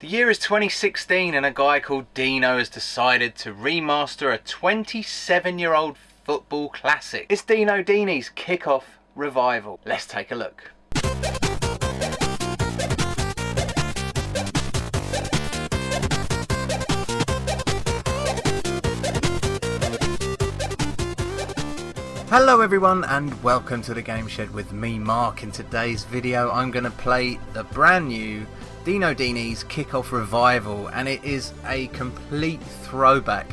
The year is 2016 and a guy called Dino has decided to remaster a 27-year-old football classic. It's Dino Dini's Kickoff Revival. Let's take a look. Hello everyone and welcome to the Game Shed with me, Mark. In today's video I'm going to play the brand new Dino Dini's Kickoff Revival, and it is a complete throwback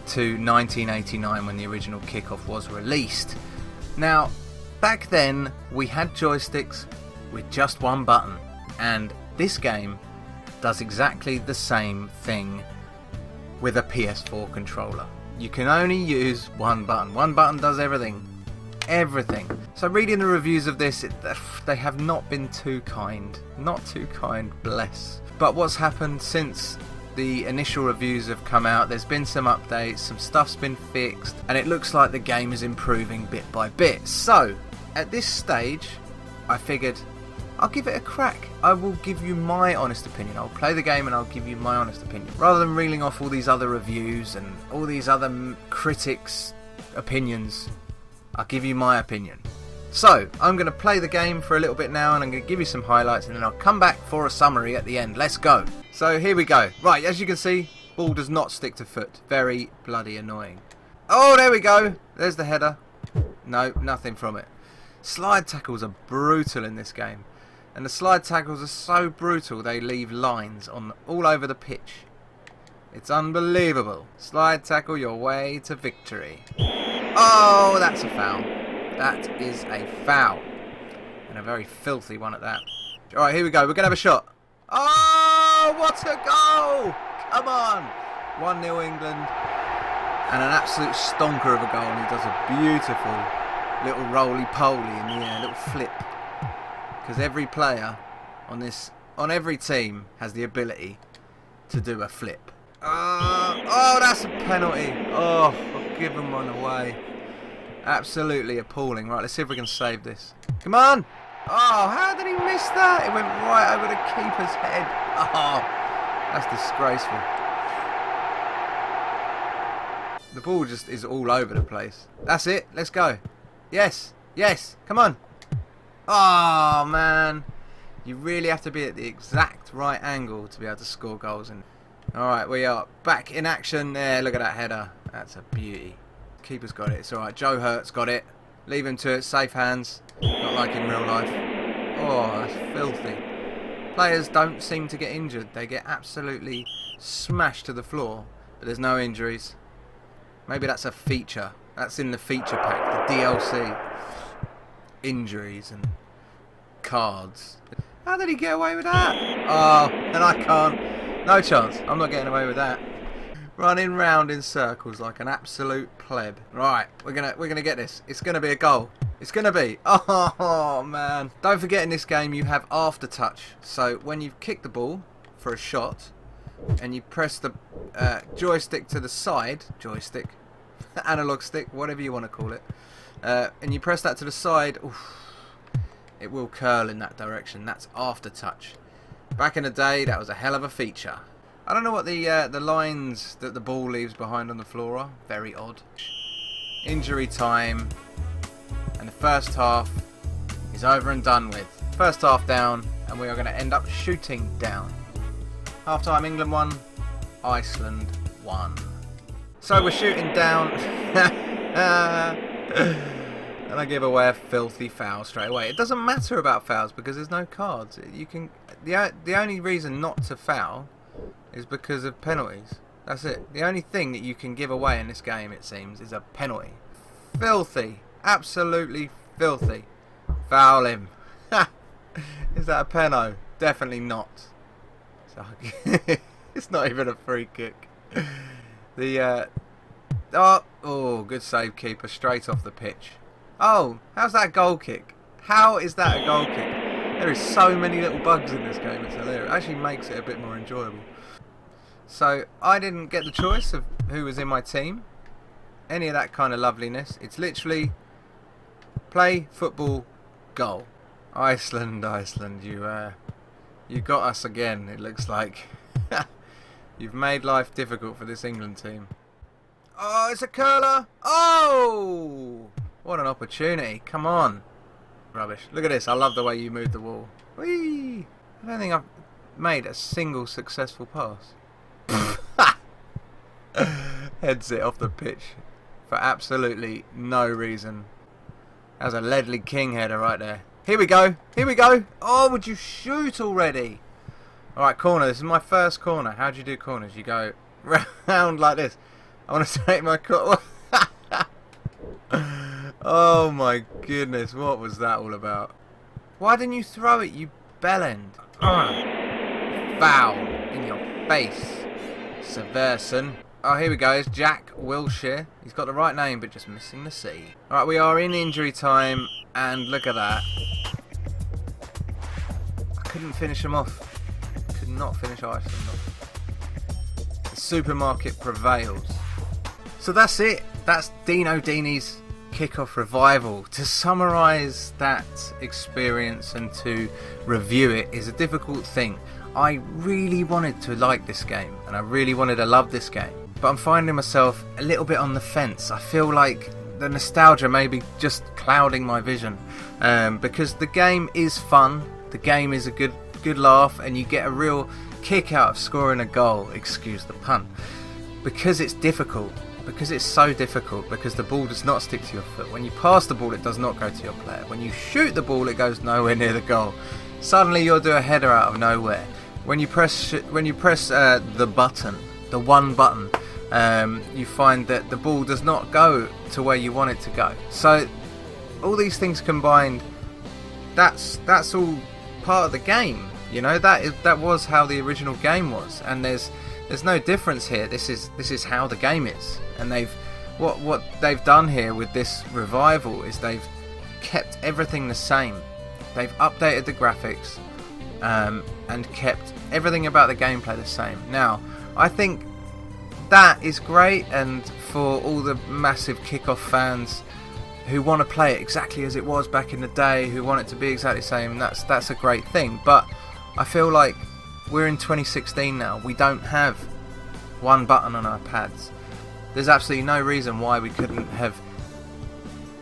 to 1989 when the original Kickoff was released. Now, back then we had joysticks with just one button, and this game does exactly the same thing with a PS4 controller. You can only use one button. One button does everything. Everything. So reading the reviews of this, they have not been too kind. Not too kind, bless. But what's happened since the initial reviews have come out, there's been some updates, some stuff's been fixed, and it looks like the game is improving bit by bit. So, at this stage, I figured I'll give it a crack. I will give you my honest opinion. I'll play the game and I'll give you my honest opinion. Rather than reeling off all these other reviews and all these other critics' opinions, I'll give you my opinion. So, I'm going to play the game for a little bit now and I'm going to give you some highlights and then I'll come back for a summary at the end. Let's go. So, here we go. Right, as you can see, ball does not stick to foot. Very bloody annoying. Oh, there we go. There's the header. No, nothing from it. Slide tackles are brutal in this game. And the slide tackles are so brutal they leave lines on all over the pitch. It's unbelievable. Slide tackle your way to victory. Oh, that's a foul. That is a foul. And a very filthy one at that. Alright, here we go. We're going to have a shot. Oh, what a goal! Come on. 1-0 England. And an absolute stonker of a goal. And he does a beautiful little roly-poly in the air. Little flip. Because every player on every team has the ability to do a flip. Oh, that's a penalty. Oh, I've given one away. Absolutely appalling. Right, let's see if we can save this. Come on. Oh, how did he miss that? It went right over the keeper's head. Oh, that's disgraceful. The ball just is all over the place. That's it. Let's go. Yes. Yes. Come on. Oh man, you really have to be at the exact right angle to be able to score goals. And alright, we are back in action there. Look at that header. That's a beauty. Keeper's got it. It's alright. Joe Hurt's got it. Leave him to it. Safe hands. Not like in real life. Oh, that's filthy. Players don't seem to get injured. They get absolutely smashed to the floor. But there's no injuries. Maybe that's a feature. That's in the feature pack, the DLC. Injuries and cards. How did he get away with that? Oh, and I can't. No chance. I'm not getting away with that. Running round in circles like an absolute pleb. Right, we're gonna get this. It's gonna be a goal. It's gonna be. Oh man! Don't forget, in this game you have aftertouch. So when you've kicked the ball for a shot, and you press the joystick to the side, analog stick, whatever you want to call it. And you press that to the side, oof, it will curl in that direction. That's after touch. Back in the day, that was a hell of a feature. I don't know what the lines that the ball leaves behind on the floor are. Very odd. Injury time. And the first half is over and done with. First half down, and we are going to end up shooting down. Half time, England 1, Iceland 1. So we're shooting down. And I give away a filthy foul straight away. It doesn't matter about fouls because there's no cards. You can the only reason not to foul is because of penalties. That's it. The only thing that you can give away in this game, it seems, is a penalty. Filthy. Absolutely filthy. Foul him. Is that a penno? Definitely not. So, it's not even a free kick. Oh, good save, keeper. Straight off the pitch. Oh, how's that a goal kick? How is that a goal kick? There is so many little bugs in this game. It's hilarious. It actually makes it a bit more enjoyable. So, I didn't get the choice of who was in my team. Any of that kind of loveliness. It's literally play, football, goal. Iceland, You got us again, it looks like. You've made life difficult for this England team. Oh, it's a curler! Oh! What an opportunity. Come on. Rubbish. Look at this. I love the way you moved the wall. Whee! I don't think I've made a single successful pass. Heads it off the pitch for absolutely no reason. That was a Ledley King header right there. Here we go. Here we go. Oh, would you shoot already? Alright, corner. This is my first corner. How do you do corners? You go round like this. I want to take my corner. Oh my goodness. What was that all about? Why didn't you throw it, you bellend? Foul in your face, Severson. Oh, here we go. It's Jack Wilshere. He's got the right name, but just missing the C. Alright, we are in injury time, and look at that. I couldn't finish him off. Could not finish Iceland off. The supermarket prevails. So that's it. That's Dino Dini's Kickoff Revival. To summarise that experience and to review it is a difficult thing. I really wanted to like this game, and I really wanted to love this game. But I'm finding myself a little bit on the fence. I feel like the nostalgia may be just clouding my vision, because the game is fun, the game is a good laugh, and you get a real kick out of scoring a goal, excuse the pun, because it's difficult, because it's so difficult, because the ball does not stick to your foot. When you pass the ball, it does not go to your player. When you shoot the ball, it goes nowhere near the goal. Suddenly you'll do a header out of nowhere. When you press the button, the one button, you find that the ball does not go to where you want it to go. So all these things combined, that's all part of the game. You know, that was how the original game was, and there's no difference here. This is how the game is, and what they've done here with this revival is they've kept everything the same. They've updated the graphics, and kept everything about the gameplay the same. Now, I think that is great, and for all the massive Kickoff fans who want to play it exactly as it was back in the day, who want it to be exactly the same, that's a great thing. But I feel like we're in 2016 now. We don't have one button on our pads. There's absolutely no reason why we couldn't have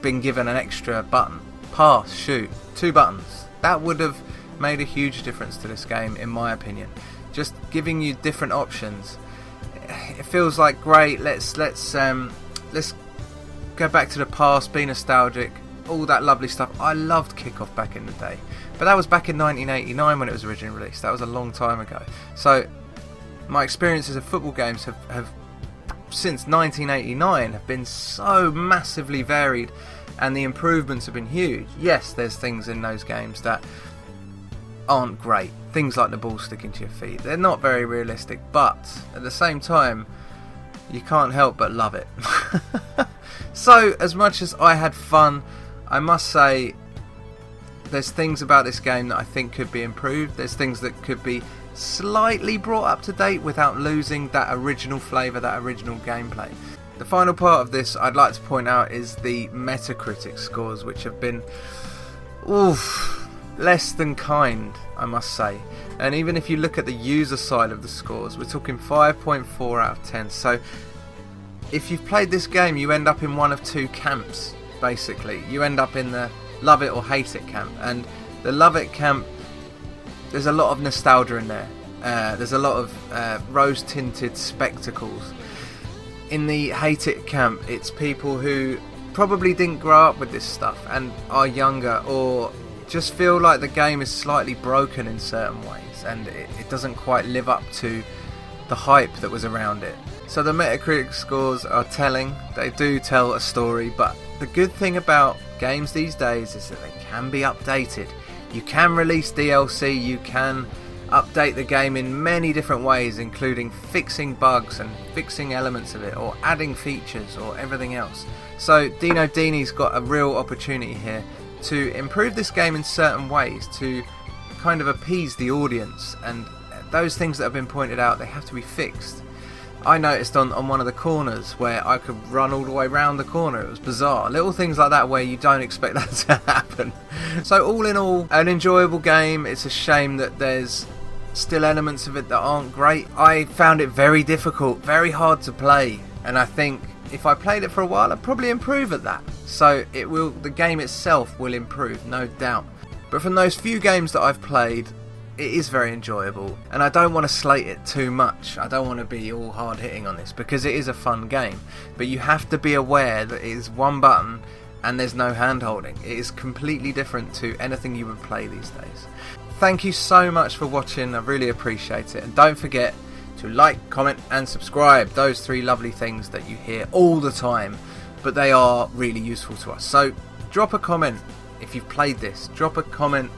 been given an extra button. Pass, shoot, 2 buttons. That would have made a huge difference to this game, in my opinion. Just giving you different options. It feels like great. Let's go back to the past, be nostalgic, all that lovely stuff. I loved Kickoff back in the day, but that was back in 1989 when it was originally released. That was a long time ago. So my experiences of football games have since 1989 have been so massively varied, and the improvements have been huge. Yes, there's things in those games that aren't great. Things like the ball sticking to your feet. They're not very realistic, but at the same time, you can't help but love it. So, as much as I had fun, I must say there's things about this game that I think could be improved. There's things that could be slightly brought up to date without losing that original flavour, that original gameplay. The final part of this I'd like to point out is the Metacritic scores, which have been less than kind, I must say. And even if you look at the user side of the scores, we're talking 5.4 out of 10. So if you've played this game, you end up in one of 2 camps, basically. You end up in the love it or hate it camp. And the love it camp, there's a lot of nostalgia in there. There's a lot of rose-tinted spectacles. In the hate it camp, it's people who probably didn't grow up with this stuff and are younger, or just feel like the game is slightly broken in certain ways, and it doesn't quite live up to the hype that was around it. So the Metacritic scores are telling. They do tell a story, but the good thing about games these days is that they can be updated. You can release DLC, you can update the game in many different ways, including fixing bugs and fixing elements of it, or adding features or everything else. So Dino Dini's got a real opportunity here to improve this game in certain ways, to kind of appease the audience, and those things that have been pointed out, they have to be fixed. I noticed on one of the corners where I could run all the way around the corner. It was bizarre. Little things like that where you don't expect that to happen. So all in all, an enjoyable game. It's a shame that there's still elements of it that aren't great. I found it very difficult, very hard to play, and I think if I played it for a while I'd probably improve at that. So the game itself will improve, no doubt. But from those few games that I've played, it is very enjoyable, and I don't want to slate it too much. I don't want to be all hard hitting on this because it is a fun game, but you have to be aware that it is one button and there's no hand holding. It is completely different to anything you would play these days. Thank you so much for watching, I really appreciate it, and don't forget to like, comment and subscribe. Those 3 lovely things that you hear all the time, but they are really useful to us. So drop a comment if you've played this, drop a comment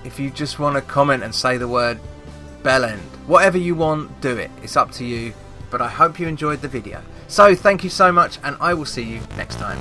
if you just want to comment and say the word Bellend. Whatever you want, do it, it's up to you, but I hope you enjoyed the video. So thank you so much, and I will see you next time.